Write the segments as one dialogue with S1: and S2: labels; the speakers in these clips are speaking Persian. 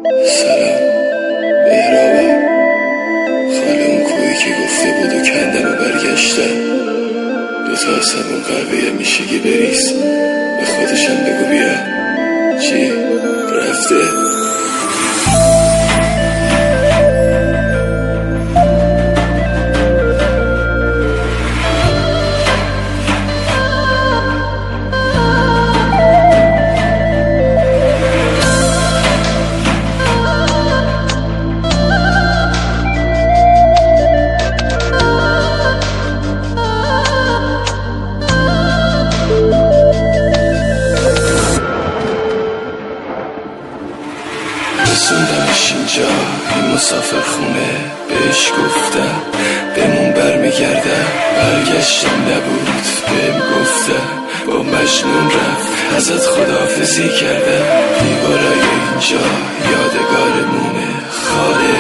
S1: سلام مهرابم، خاله اون کوهی که گفته بود و کندم و برگشتم. دوتا از همون قهوه میشگی بریز، به خودشم بگو بیا. چی؟ رفته؟ رسوندمش اینجا، این مسافر خونه. بهش گفتم بمون برمیگردم، برگشتم نبود بهم گفتم با مجنون رفت، ازت خداحافظی کردم. دیوارای اینجا یادگارمونه، خاله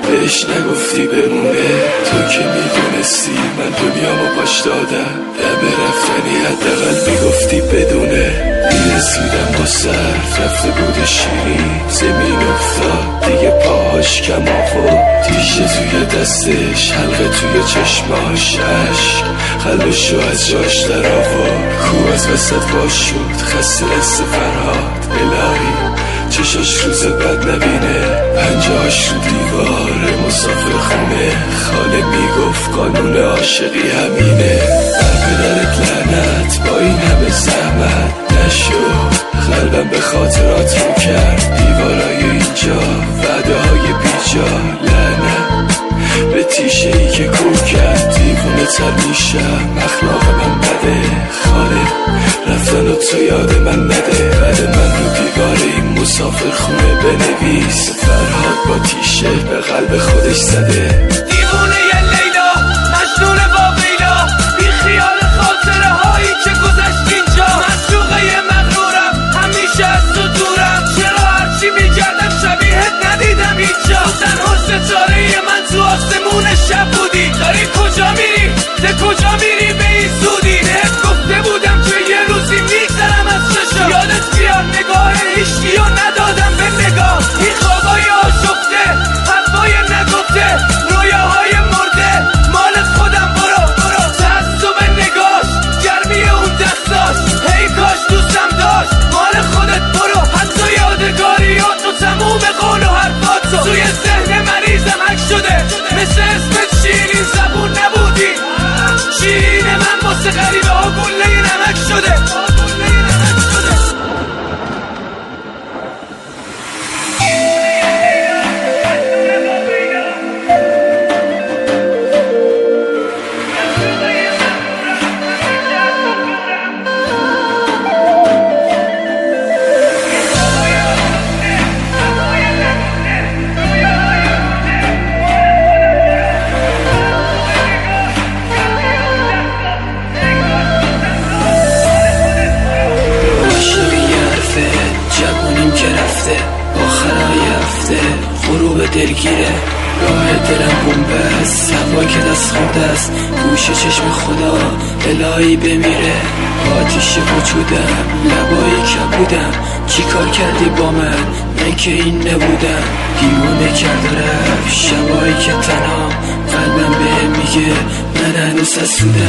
S1: بهش نگفتی بمونه. تو که میدونستی من دنیامو پاش دادم، دم رفتنی حداقل میگفتی بدونه. میرسیدم با سر رفته بود شیرین، زمین افتاد دیگه پاهاش کماخو، تیشه توی دستش، حلقه توی چشماش، عشق قلبشو از جاش در آورد. کوه از وسط باش شد، خسته دست فرهاد. الهی چشاش روز بد نبینه، پنجهاش رو دیوار مسافر خونه. خاله میگفت قانون عاشقی همینه. بر پدرت لعنت، با این همه زحمت نشد، قلبم به خاطرات رو کرد. دیوارای اینجا وعده های بیجا، لعنت به تیشه ای که کو کرد. دیوونه تر میشم، اخلاق من بده. خاله رفتن و تو یاد من نده، بعد من رو دیوار این مسافر خونه بنویس. فرهاد با تیشه به قلب خودش زده.
S2: دیوونه ی لیلا، مجنون واویلا، بی خیال خاطره هایی که گذشت اینجا. معشوقه ی مغرورم، همیشه از تو دورم. چرا هرچی میگردم شبیهت ندیدم اینجا. تنها ستاره من تو آسمون شب بودی. داری کجا میری؟ ده کجا میری به این زودی؟ بهت گفته بودم که یه روزی میگذرم از چشم. یادت بیار نگاه هیچکیو ندادم به نگاه. این خوابای آشفته، حرفای نگفته، رویاهای مرده، مال خودم. برو تعصب نگاش، گرمی اون دستاش، هی کاش دوستم داشت. مال خودت برو، حتی یادگاریاتو، تموم قول و حرفاتو توی ذهن مریضم حک شده. مثل اسمت شیرین زبون نبودی، شیرین من واسه غریبه ها گله نمک شده.
S3: غروب دلگیره، راه دلم بومبست، هوا که دست خورده است، گوش چشم خدا الهی بمیره. آتیش وجودم، لبایی کبودم، چی کار کردی با من که این نبودم. دیوونه کرده رفت شبایی که تنها، قلبم بهم میگه من هنوز حسودم.